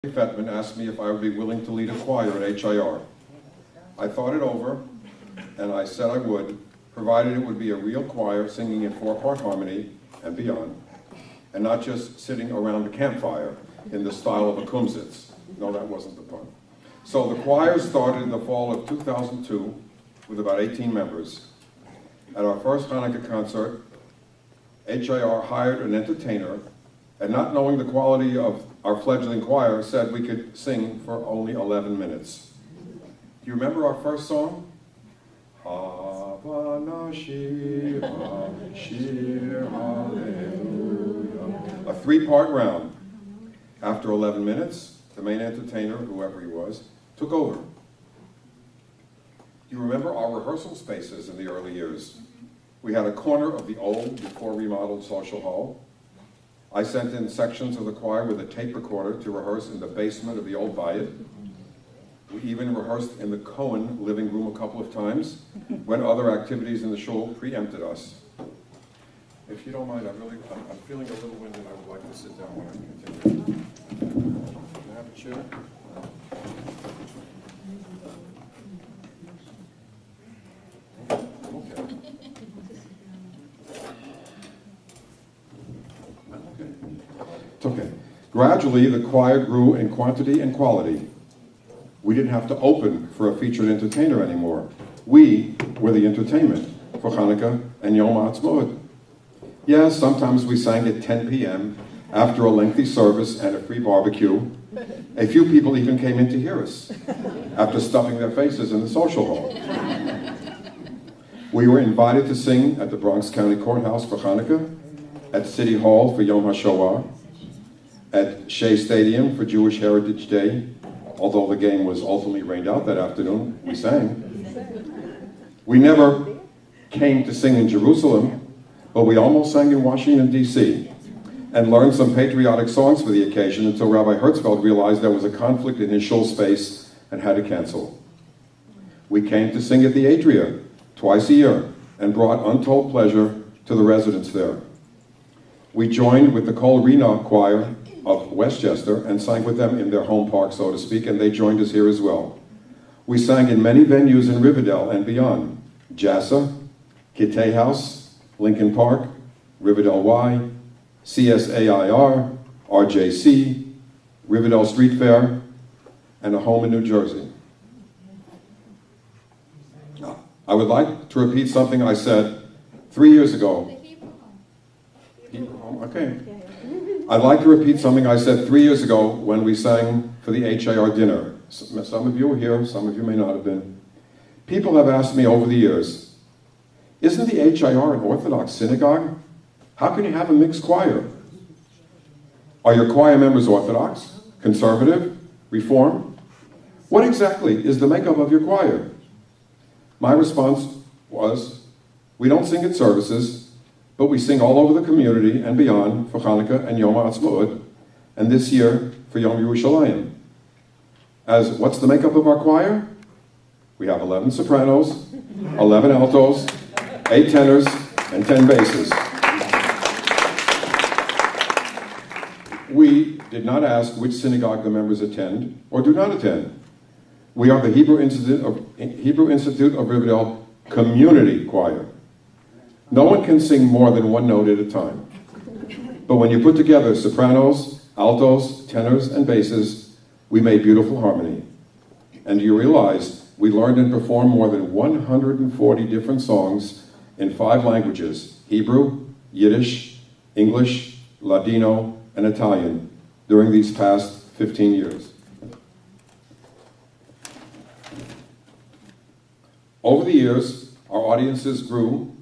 Fetman asked me if I would be willing to lead a choir at HIR. I thought it over, and I said I would, provided it would be a real choir singing in 4-part harmony and beyond, and not just sitting around a campfire in the style of a kumsitz. No, that wasn't the pun. So the choir started in the fall of 2002 with about 18 members. At our first Hanukkah concert, HIR hired an entertainer, and not knowing the quality of our fledgling choir, said we could sing for only 11 minutes. Do you remember our first song? Hava Nashira, Shir Hallelujah. A 3-part round. After 11 minutes, the main entertainer, whoever he was, took over. Do you remember our rehearsal spaces in the early years? We had a corner of the old, before remodeled social hall. I sent in sections of the choir with a tape recorder to rehearse in the basement of the old Bayit. We even rehearsed in the Cohen living room a couple of times when other activities in the shul preempted us. If you don't mind, I'm feeling a little winded. I would like to sit down when I continue. Can I have a chair? It's okay. Gradually, the choir grew in quantity and quality. We didn't have to open for a featured entertainer anymore. We were the entertainment for Hanukkah and Yom Ha'atzmaut. Yes, sometimes we sang at 10 p.m. after a lengthy service and a free barbecue. A few people even came in to hear us after stuffing their faces in the social hall. We were invited to sing at the Bronx County Courthouse for Hanukkah, at City Hall for Yom HaShoah, at Shea Stadium for Jewish Heritage Day. Although the game was ultimately rained out that afternoon, we sang. We never came to sing in Jerusalem, but we almost sang in Washington, D.C., and learned some patriotic songs for the occasion until Rabbi HIRCC realized there was a conflict in his shul space and had to cancel. We came to sing at the Atria twice a year and brought untold pleasure to the residents there. We joined with the Kol Rina Choir of Westchester and sang with them in their home park, so to speak, and they joined us here as well. We sang in many venues in Riverdale and beyond: Jassa, Kittay House, Lincoln Park, Riverdale Y, CSAIR, RJC, Riverdale Street Fair, and a home in New Jersey. I would like to repeat something I said 3 years ago. Okay. I'd like to repeat something I said 3 years ago when we sang for the HIR dinner. Some of you were here, some of you may not have been. People have asked me over the years, isn't the HIR an Orthodox synagogue? How can you have a mixed choir? Are your choir members Orthodox, conservative, Reform? What exactly is the makeup of your choir? My response was, we don't sing at services, but we sing all over the community and beyond for Hanukkah and Yom Ha'atzmaut, and this year for Yom Yerushalayim. As what's the makeup of our choir? We have 11 sopranos, 11 altos, 8 tenors, and 10 basses. We did not ask which synagogue the members attend or do not attend. We are the Hebrew Institute of Riverdale Community Choir. No one can sing more than one note at a time. But when you put together sopranos, altos, tenors, and basses, we made beautiful harmony. And you realize we learned and performed more than 140 different songs in 5 languages: Hebrew, Yiddish, English, Ladino, and Italian during these past 15 years. Over the years, our audiences grew,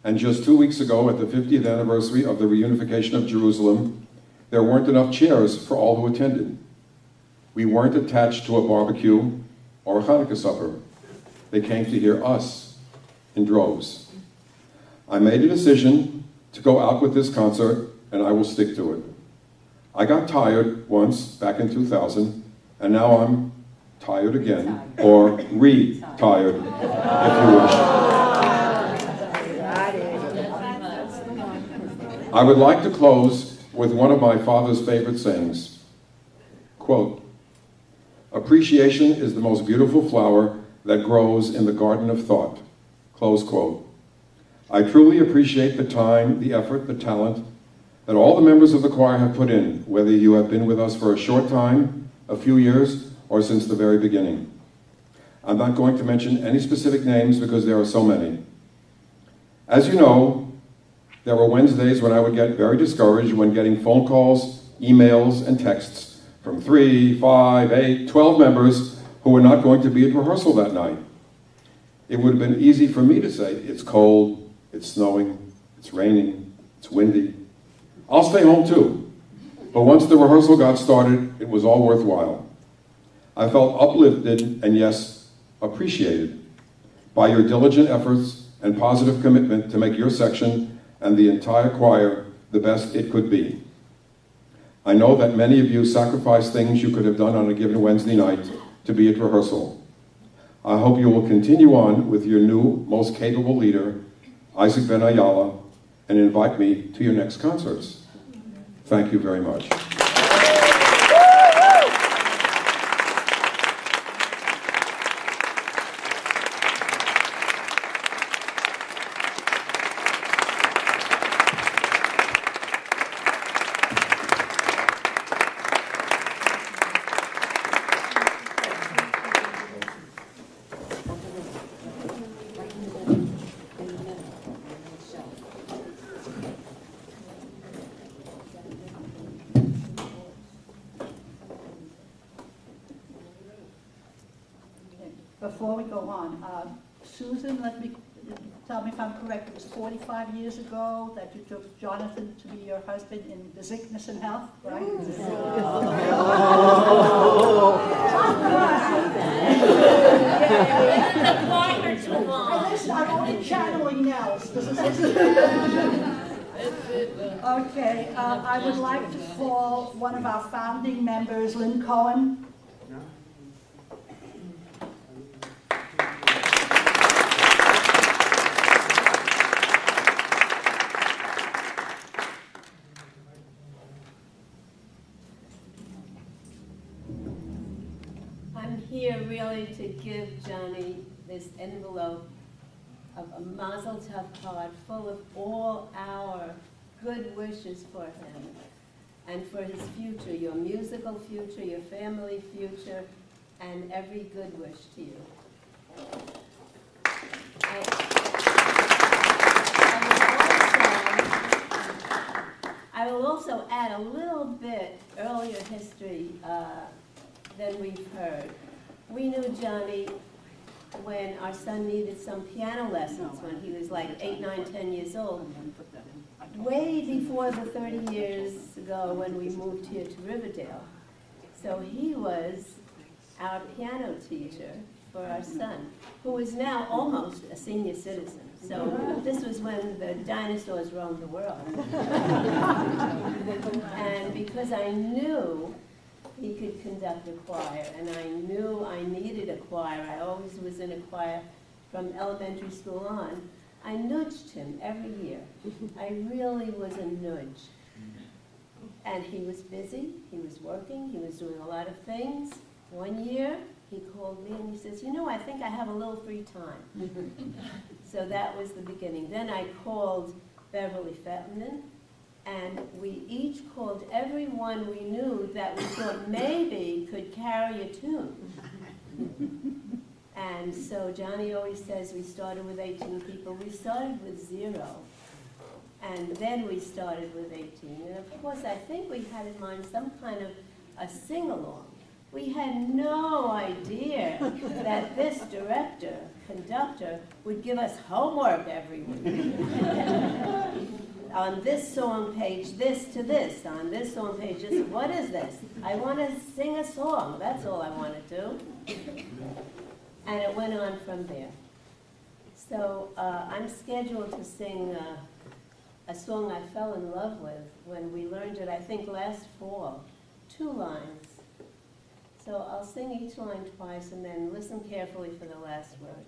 and just 2 weeks ago, at the 50th anniversary of the reunification of Jerusalem, there weren't enough chairs for all who attended. We weren't attached to a barbecue or a Hanukkah supper. They came to hear us in droves. I made a decision to go out with this concert, and I will stick to it. I got tired once, back in 2000, and now I'm tired again, or re-tired, if you wish. I would like to close with one of my father's favorite sayings. Quote, appreciation is the most beautiful flower that grows in the garden of thought. Close quote. I truly appreciate the time, the effort, the talent that all the members of the choir have put in, whether you have been with us for a short time, a few years, or since the very beginning. I'm not going to mention any specific names because there are so many. As you know, there were Wednesdays when I would get very discouraged when getting phone calls, emails, and texts from 3, 5, 8, 12 members who were not going to be at rehearsal that night. It would have been easy for me to say, it's cold, it's snowing, it's raining, it's windy. I'll stay home too. But once the rehearsal got started, it was all worthwhile. I felt uplifted and, yes, appreciated by your diligent efforts and positive commitment to make your section and the entire choir the best it could be. I know that many of you sacrificed things you could have done on a given Wednesday night to be at rehearsal. I hope you will continue on with your new, most capable leader, Isaac Ben Ayala, and invite me to your next concerts. Thank you very much. Before we go on, Susan, tell me if I'm correct, it was 45 years ago that you took Jonathan to be your husband in the sickness and health, right? I'm only channeling Nels. Okay, I would like to call one of our founding members, Lynn Cohen. I'm here really to give Johnny this envelope of a mazel tov card full of all our good wishes for him and for his future, your musical future, your family future, and every good wish to you. I will also add a little bit earlier history than we've heard. We knew Johnny when our son needed some piano lessons when he was like 8, 9, 10 years old. Way before the 30 years ago when we moved here to Riverdale. So he was our piano teacher for our son, who is now almost a senior citizen. So this was when the dinosaurs roamed the world. And because I knew he could conduct a choir, and I knew I needed a choir, I always was in a choir from elementary school on, I nudged him every year. I really was a nudge. And he was busy, he was working, he was doing a lot of things. One year, he called me and he says, you know, I think I have a little free time. So that was the beginning. Then I called Beverly Feltman, and we each called everyone we knew that we thought maybe could carry a tune. And so Johnny always says we started with 18 people. We started with 0. And then we started with 18. And of course, I think we had in mind some kind of a sing-along. We had no idea that this director, conductor, would give us homework every week. On this song page, this to this. On this song page, this. What is this? I want to sing a song. That's all I want to do. And it went on from there. So I'm scheduled to sing a song I fell in love with when we learned it, I think, last fall. 2 lines. So I'll sing each line twice and then listen carefully for the last word.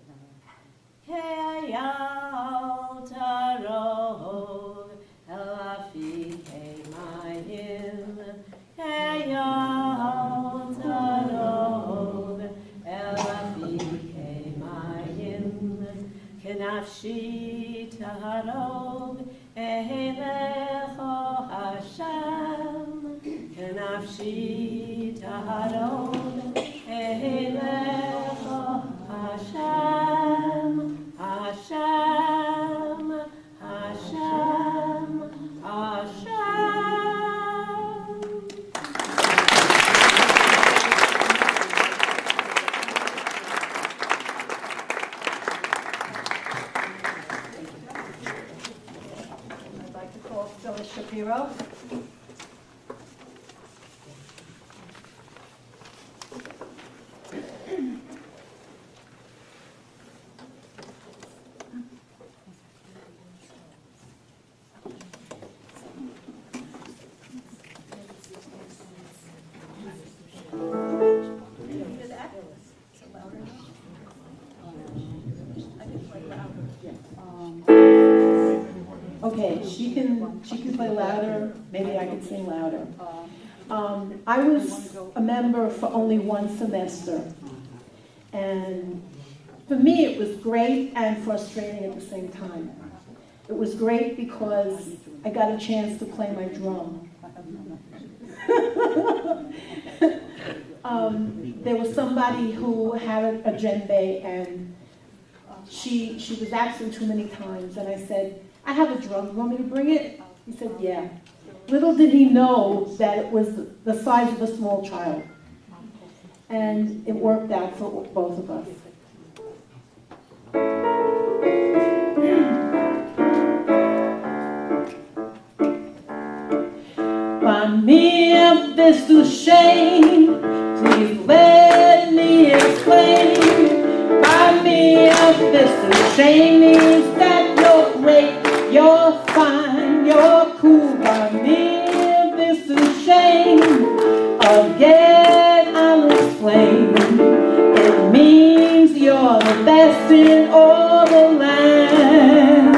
Keyal tarov el afi keimayim. Keyal nafshi taharog elecho Hashem, nafshi taharog elecho Hashem, Hashem, Hashem, Hashem. I'd like to call Phyllis Shapiro. Okay, she can play louder, maybe I can sing louder. I was a member for only one semester, and for me it was great and frustrating at the same time. It was great because I got a chance to play my drum. There was somebody who had a djembe, and she was absent too many times, and I said, I have a drum, you want me to bring it? He said, yeah. Little did he know that it was the size of a small child. And it worked out for both of us. By me if this is shame, please let me explain. By me if this is shame means that you're great, you're fine, you're cool. By me if this is shame, again I'll explain. It means you're the best in all the land.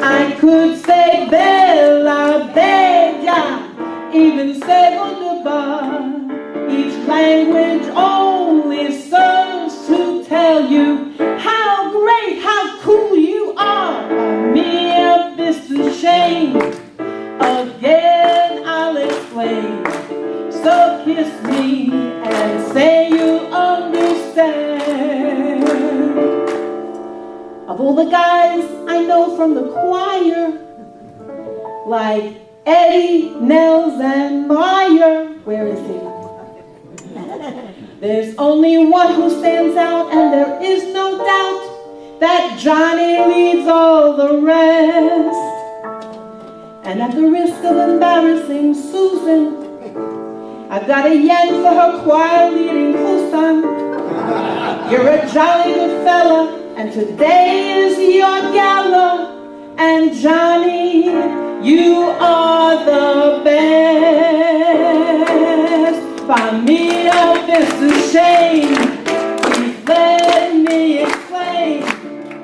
I could say Bella, Bella, even say goodbye. Each language only serves to tell you how great, how cool you are. By me if this is shame, again I'll explain. So kiss me and say you understand. Of all the guys I know from the choir, like Eddie, Nels, and Meyer, where is he? There's only one who stands out, and there is no doubt that Johnny leads all the rest. And at the risk of embarrassing Susan, I've got a yen for her choir leading Husan. You're a jolly good fella, and today is your gala. And Johnny, you are the best. By me, oh, this is shame. Please let me explain.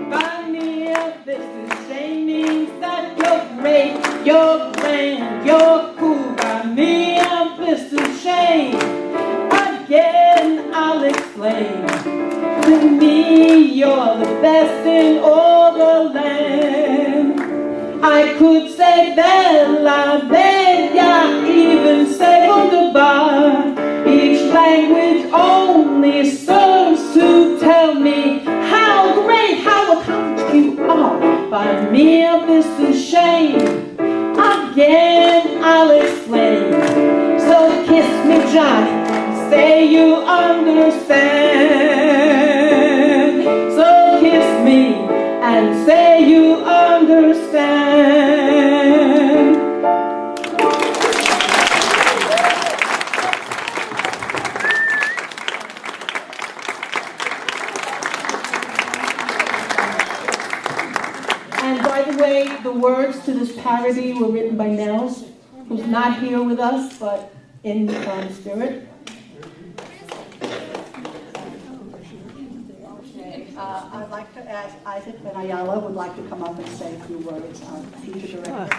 By me, oh, this is shame means that you're great, you're grand, you're cool. By me, oh, this is shame. Again, I'll explain. To me, you're the best in all the land. I could say Bella, Bella, even say goodbye. Each language only serves to tell me how great, how accomplished you are. By me, this is shame. Again, I'll explain. So kiss me, Johnny, say you understand. So kiss me and say you understand. And by the way, the words to this parody were written by Nels, who's not here with us, but in spirit. I'd like to ask Isaac Ben Ayala would like to come up and say a few words, our future director.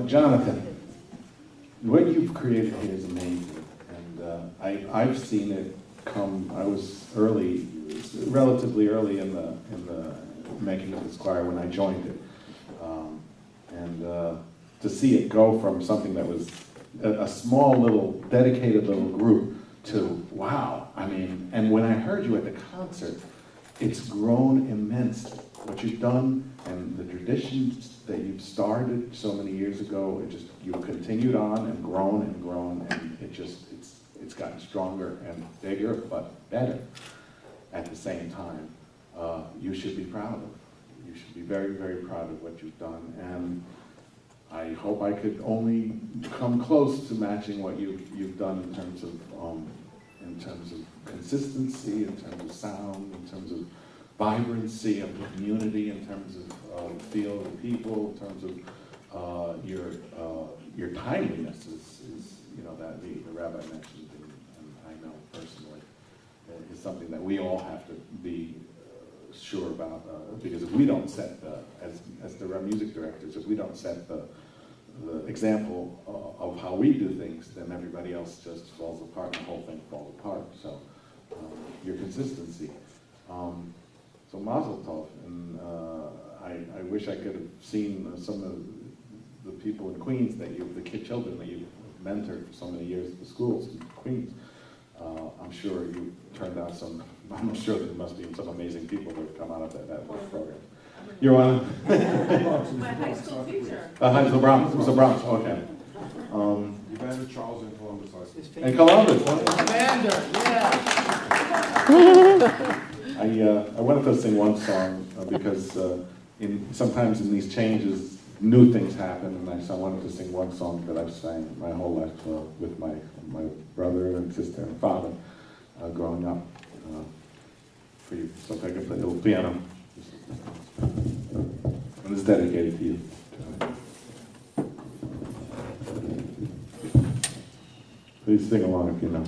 Jonathan, what you've created here is amazing. I've seen it come. I was early, relatively early in the making of this choir when I joined it, and to see it go from something that was a small little dedicated little group to wow. I mean, and when I heard you at the concert, it's grown immensely. What you've done and the traditions that you've started so many years ago, you've continued on and grown, and it's gotten stronger and bigger, but better at the same time. You should be proud of. You should be very, very proud of what you've done, and I hope I could only come close to matching what you've done in terms of consistency, in terms of sound, in terms of vibrancy of the community, in terms of feel of the people, in terms of your timeliness is that the rabbi mentioned, and I know personally, is something that we all have to be sure about, because if we don't set as the music directors, if we don't set the example of how we do things, then everybody else just falls apart, and the whole thing falls apart. So your consistency. So Mazel Tov, and I wish I could have seen some of the people in Queens the children that you've mentored for so many years at the schools in Queens. I'm sure you turned out I'm sure there must be some amazing people that have come out of that program. You're one? My high school teacher. The Bronx, okay. Evander Charles in Columbus High School. In Columbus? Evander, yeah. I wanted to sing one song because sometimes in these changes, new things happen, and I wanted to sing one song that I've sang my whole life with my brother and sister and father growing up for you. So if I can play a little piano. And it's dedicated to you. Please sing along if you know.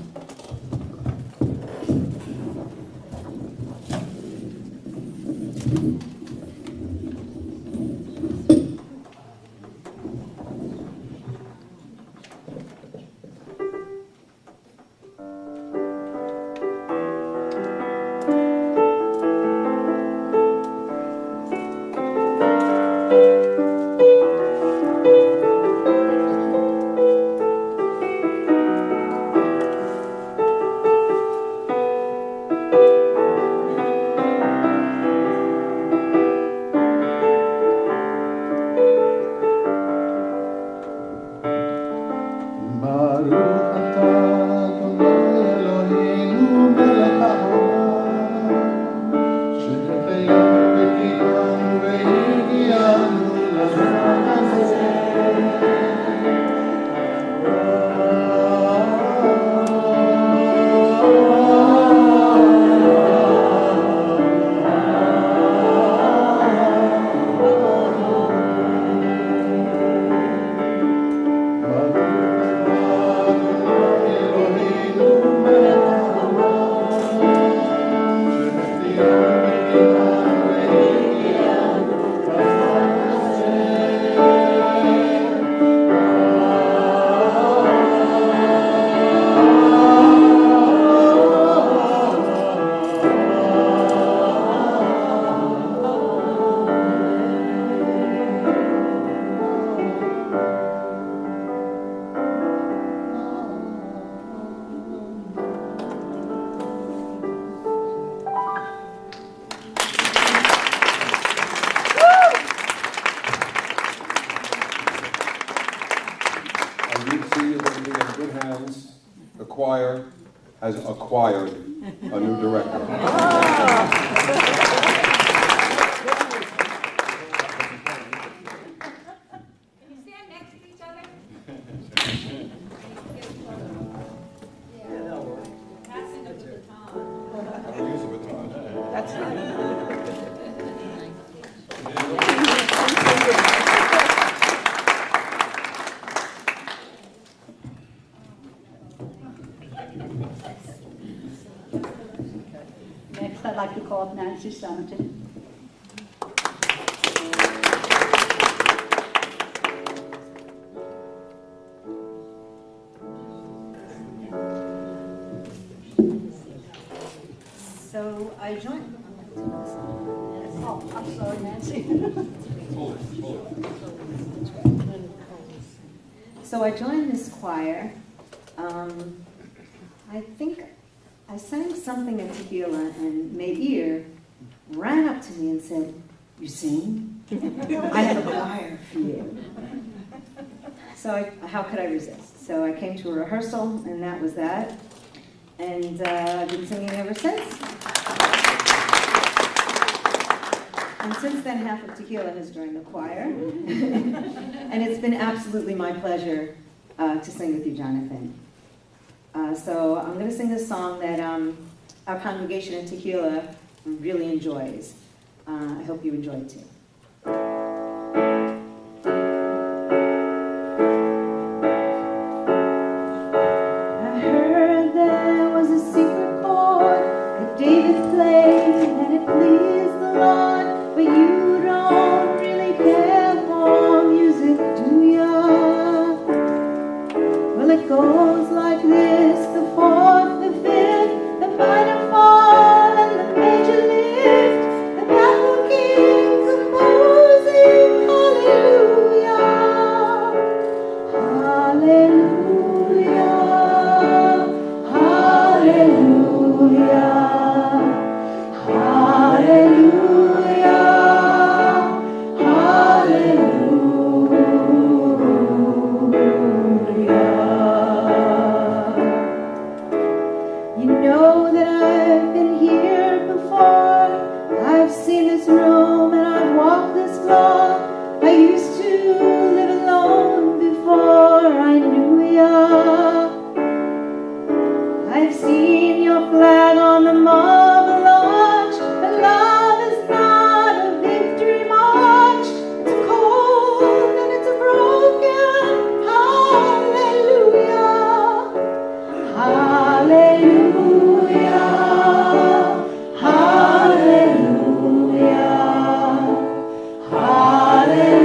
Has acquired a new director. Can you stand next to each other? Passing of the baton. I'll use a baton. That's right. Next, I'd like to call up Nancy Summerton. So I joined this choir. I think I sang something at Tequila, and Meir ran up to me and said, "You sing? I have a choir for you." So how could I resist? So I came to a rehearsal, and that was that. And I've been singing ever since. And since then, half of Tequila has joined the choir. And it's been absolutely my pleasure to sing with you, Jonathan. So I'm going to sing this song that our congregation in Tequila really enjoys. I hope you enjoy it too. I heard there was a secret chord that David played and it pleased the Lord, but you don't really care for music, do ya? Well, it goes like this: the fourth, the fifth, the minor fall, and the major lift, the baffled king composing hallelujah, hallelujah, hallelujah, hallelujah, hallelujah. You know that I've been here before. I've seen this room and I've walked this floor. I used to live alone before I knew ya. I've seen your flag on the marble arch, but love is not a victory march. It's a cold and it's a broken hallelujah. Hallelujah, hallelujah, hallelujah,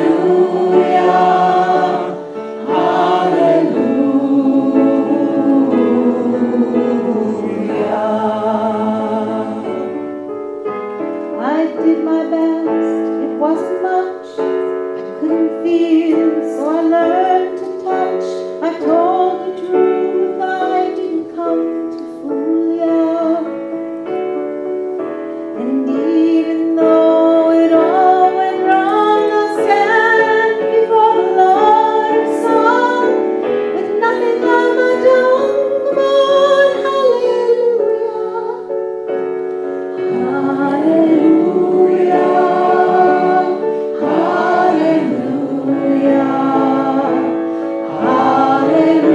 hallelujah. I did my best, it wasn't much. I couldn't feel, so I learned to touch. I told the truth, I didn't come to fool ya. And even though it all went wrong, I'll stand before the Lord of song with nothing on my tongue but hallelujah, hallelujah, hallelujah, hallelujah,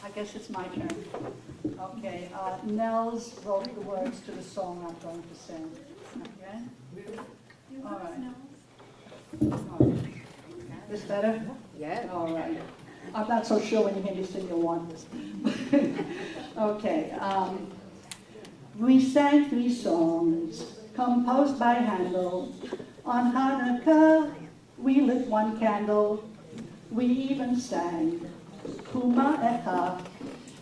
I guess it's my turn. Okay, Nels wrote the words to the song I'm going to sing. Okay? All right. All right. This better? Yeah. All right. I'm not so sure when you hear me sing you'll want this. Okay. We sang 3 songs composed by Handel. On Hanukkah, we lit 1 candle. We even sang Kuma Echa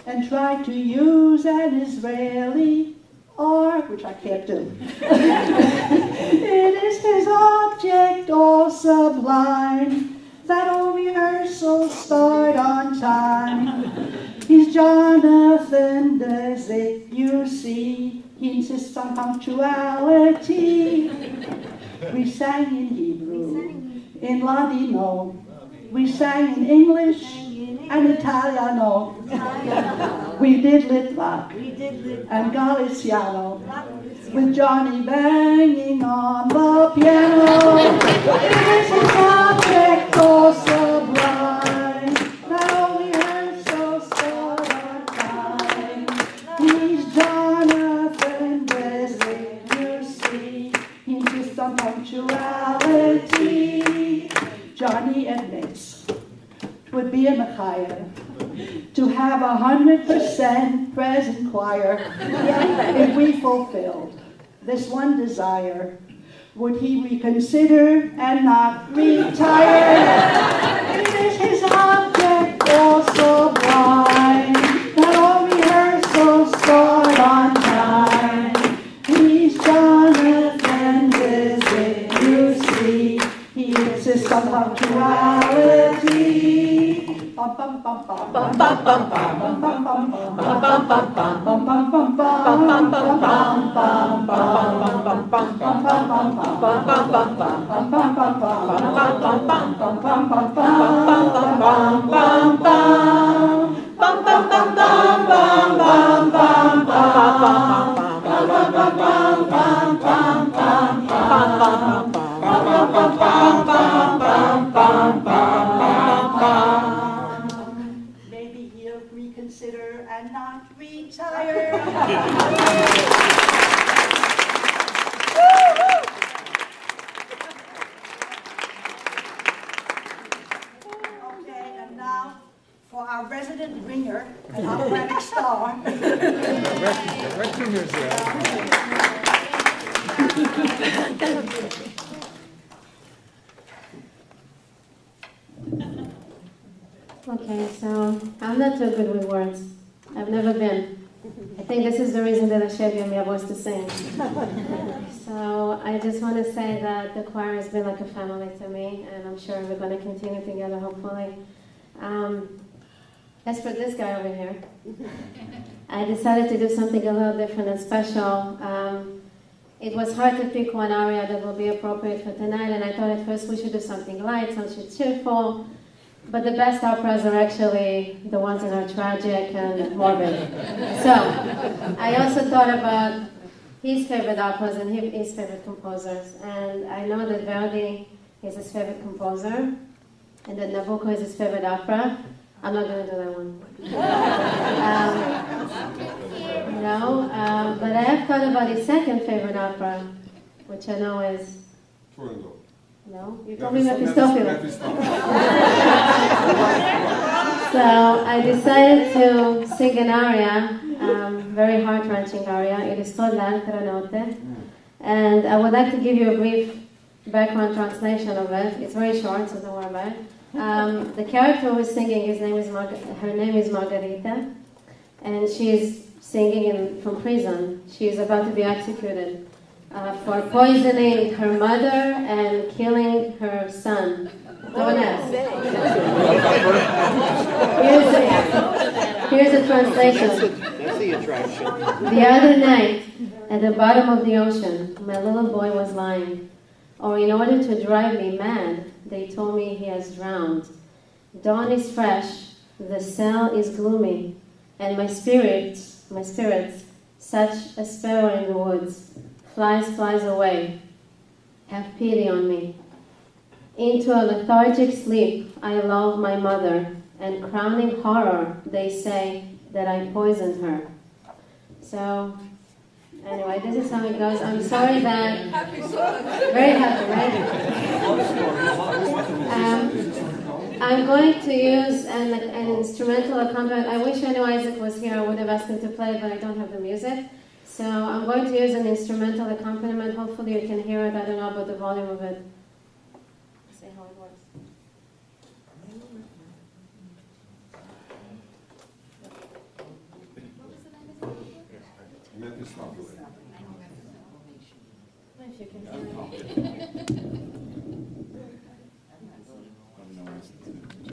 and tried to use an Israeli or, which I can't do. It is his object all sublime that all rehearsals start on time. He's Jonathan Dzik, you see, he insists on punctuality. We sang in Hebrew, in Ladino, we sang in English and Italiano. We did Litvak We did live. and Galiciano with Johnny banging on the piano. This is object so sublime, not only heard so on time. He's Jonathan Wesley, you see, he insists on punctuality. Johnny admits it would be a machaya to have 100% present choir if we fulfilled this one desire. Would he reconsider and not retire? Is his object also blind? Not all rehearsals start on time. He's Jonathan Dzik, you see. He insists on punctuality. Bum, bum, bum, bum, bum, bum, bum, bum, bum, bum, bum, bum, bum, bum, maybe he'll reconsider and not retire. Okay, and now for our resident ringer and operatic star. Okay, so I'm not too good with words. I've never been. I think this is the reason that Hashem gave me a voice to sing. So I just want to say that the choir has been like a family to me, and I'm sure we're going to continue together, hopefully. As for this guy over here, I decided to do something a little different and special. It was hard to pick one aria that will be appropriate for tonight, and I thought at first we should do something light, something cheerful. But the best operas are actually the ones that are tragic and morbid. So, I also thought about his favorite operas and his favorite composers. And I know that Verdi is his favorite composer, and that Nabucco is his favorite opera. I'm not going to do that one. But I have thought about his second favorite opera, which I know is... No? You told me Mephistopheles. So I decided to sing an aria, very heart-wrenching aria. It is called L'Altra Notte. And I would like to give you a brief background translation of it. It's very short, so don't worry about it. The character who is singing, her name is Margarita. And she is singing from prison. She is about to be executed. For poisoning her mother and killing her son. No one else. Here's a translation. That's the attraction. The other night, at the bottom of the ocean, my little boy was lying. Or in order to drive me mad, they told me he has drowned. Dawn is fresh, the cell is gloomy, and my spirits, such a sparrow in the woods, flies away. Have pity on me. Into a lethargic sleep I lull my mother, and crowning horror, they say that I poisoned her. So, anyway, this is how it goes. I'm sorry that... Very happy, right? I'm going to use an instrumental accompaniment. I wish I knew Isaac was here. I would have asked him to play, but I don't have the music. So I'm going to use an instrumental accompaniment. Hopefully you can hear it. I don't know about the volume of it. Let's see how it works. If you can hear it.